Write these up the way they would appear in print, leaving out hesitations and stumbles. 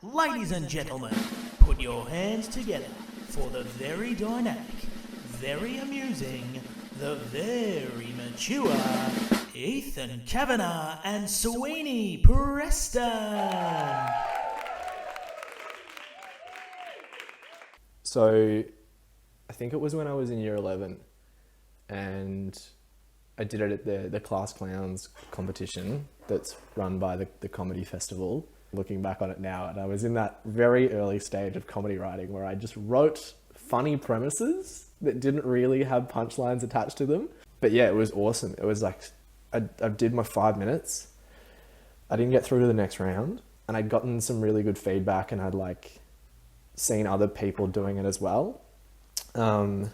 Ladies and gentlemen, put your hands together for the very dynamic, very amusing, the very mature Ethan Cavanagh and Sweeney Preston. So I think it was when I was in year 11 and I did it at the Class Clowns competition that's run by the Comedy Festival. Looking back on it now, and I was in that very early stage of comedy writing where I just wrote funny premises that didn't really have punchlines attached to them. But yeah, it was awesome. It was like, I did my 5 minutes. I didn't get through to the next round, and I'd gotten some really good feedback, and I'd like seen other people doing it as well. So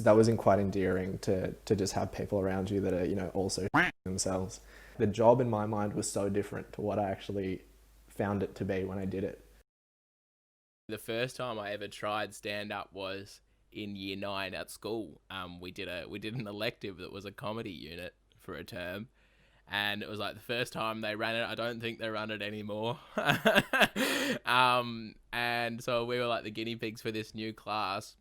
that was quite endearing to just have people around you that are, you know, also themselves. The job in my mind was so different to what I actually found it to be when I did it. The first time I ever tried stand-up was in year 9 at school. We did an elective that was a comedy unit for a term, and it was like the first time they ran it. I don't think they run it anymore. And so we were like the guinea pigs for this new class,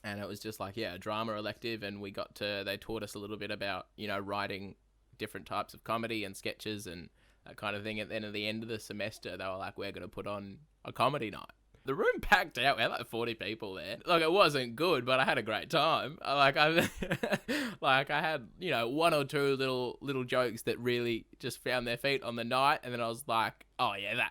and it was just like, yeah, a drama elective, and they taught us a little bit about, you know, writing different types of comedy and sketches and that kind of thing. And then at the end of the semester, they were like, we're going to put on a comedy night. The room packed out. We had like 40 people there. Like, it wasn't good, but I had a great time. I had, you know, one or two little jokes that really just found their feet on the night. And then I was like, oh yeah,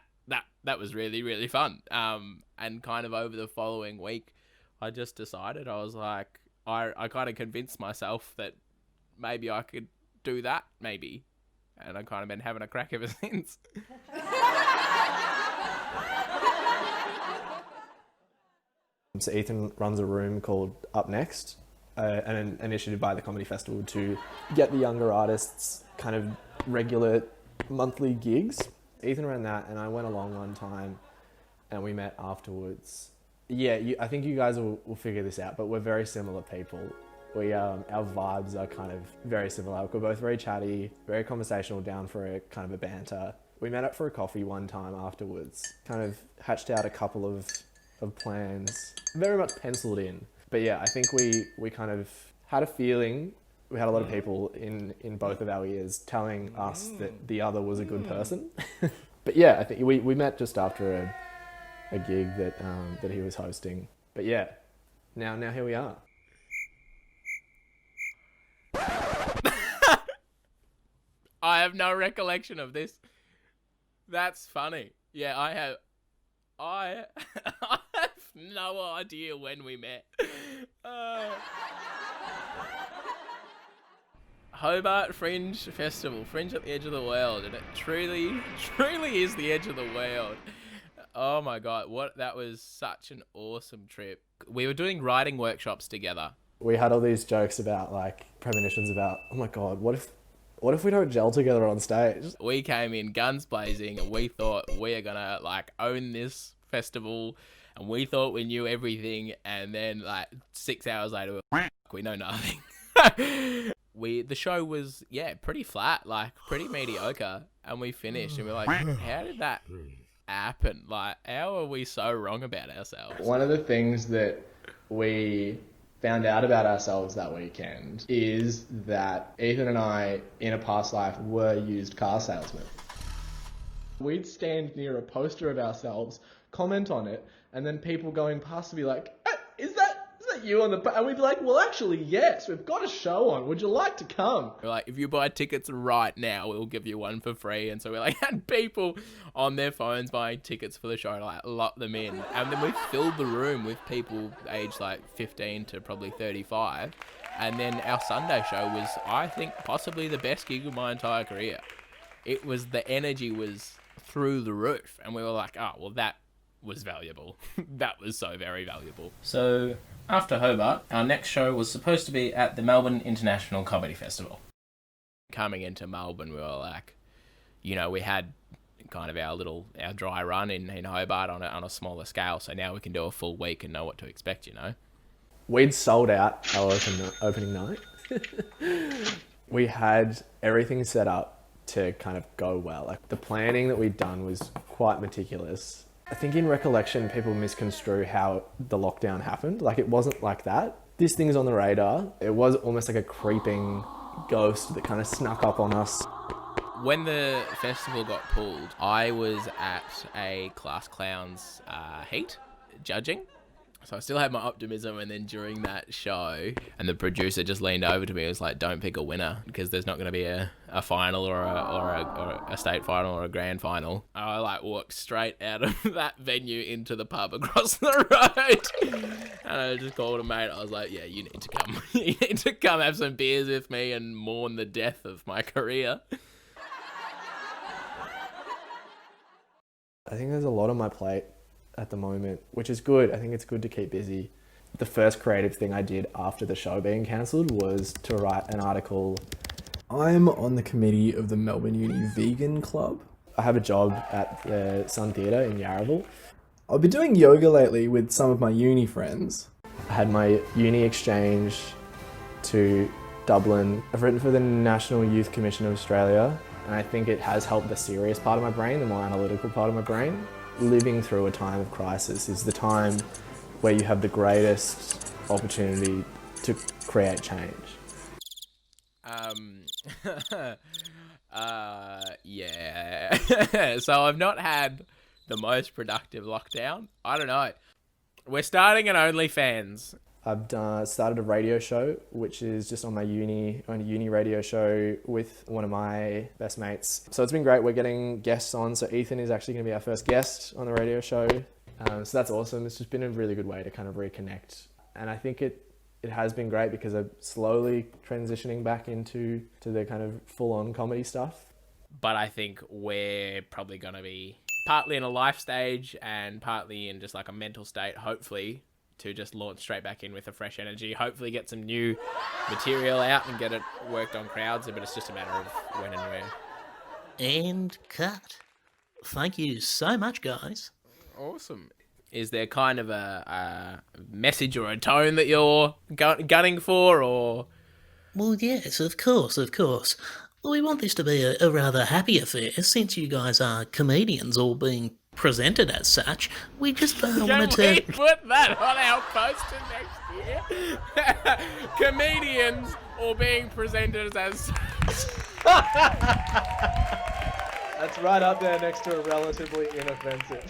that was really, really fun. And kind of over the following week, I just decided, I was like, I kind of convinced myself that maybe I could do that, maybe. And I've kind of been having a crack ever since. So Ethan runs a room called Up Next, an initiative by the Comedy Festival to get the younger artists kind of regular monthly gigs. Ethan ran that, and I went along one time, and we met afterwards. Yeah, I think you guys will figure this out, but we're very similar people. Our vibes are kind of very similar. We're both very chatty, very conversational, down for a kind of a banter. We met up for a coffee one time afterwards, kind of hatched out a couple of plans, very much penciled in. But yeah, I think we kind of had a feeling. We had a lot of people in both of our ears telling us that the other was a good person. But yeah, I think we met just after a gig that he was hosting. But yeah, now here we are. I have no recollection of this. That's funny. Yeah, I have no idea when we met. Hobart Fringe Festival, Fringe at the edge of the world, and it truly is the edge of the world. Oh my God, that was such an awesome trip. We were doing writing workshops together. We had all these jokes about like premonitions about, oh my God, what if we don't gel together on stage? We came in guns blazing, and we thought we are gonna like own this festival, and we thought we knew everything, and then like 6 hours later we know nothing. The show was pretty flat, like pretty mediocre, and we finished and we're like, how did that happen? Like, how are we so wrong about ourselves? One of the things that we found out about ourselves that weekend is that Ethan and I, in a past life, were used car salesmen. We'd stand near a poster of ourselves, comment on it, and then people going past would be like, is that you on the... And we'd be like, well, actually, yes, we've got a show on. Would you like to come? We're like, if you buy tickets right now, we'll give you one for free. And so we like had people on their phones buying tickets for the show to like lock them in. And then we filled the room with people aged like 15 to probably 35. And then our Sunday show was, I think, possibly the best gig of my entire career. The energy was through the roof. And we were like, oh, well, that was valuable. That was so very valuable. So after Hobart, our next show was supposed to be at the Melbourne International Comedy Festival. Coming into Melbourne, we were like, you know, we had kind of our dry run in Hobart on a smaller scale, so now we can do a full week and know what to expect, you know. We'd sold out our opening night. We had everything set up to kind of go well. Like, the planning that we'd done was quite meticulous, I think in recollection, people misconstrue how the lockdown happened. Like, it wasn't like that. This thing's on the radar. It was almost like a creeping ghost that kind of snuck up on us. When the festival got pulled, I was at a Class Clowns heat judging. So I still had my optimism, and then during that show, and the producer just leaned over to me and was like, don't pick a winner because there's not going to be a final or a state final or a grand final. I like walked straight out of that venue into the pub across the road. And I just called a mate. I was like, yeah, you need to come. You need to come have some beers with me and mourn the death of my career. I think there's a lot on my plate at the moment, which is good. I think it's good to keep busy. The first creative thing I did after the show being cancelled was to write an article. I'm on the committee of the Melbourne Uni Vegan Club. I have a job at the Sun Theatre in Yarraville. I've been doing yoga lately with some of my uni friends. I had my uni exchange to Dublin. I've written for the National Youth Commission of Australia, and I think it has helped the serious part of my brain, the more analytical part of my brain. Living through a time of crisis is the time where you have the greatest opportunity to create change. Yeah. So I've not had the most productive lockdown. I don't know. We're starting an OnlyFans. I've started a radio show, which is just on my uni radio show with one of my best mates. So it's been great. We're getting guests on. So Ethan is actually going to be our first guest on the radio show. So that's awesome. It's just been a really good way to kind of reconnect. And I think it has been great because I'm slowly transitioning back into the kind of full-on comedy stuff. But I think we're probably going to be partly in a life stage and partly in just like a mental state, hopefully, to just launch straight back in with a fresh energy, hopefully get some new material out and get it worked on crowds, but it's just a matter of when and where. And cut. Thank you so much, guys. Awesome. Is there kind of a message or a tone that you're gunning for, or...? Well, yes, of course. We want this to be a rather happy affair, since you guys are comedians all being presented as such. We just wanted to... Can we put that on our poster next year? Comedians all being presented as such. That's right up there next to a relatively inoffensive.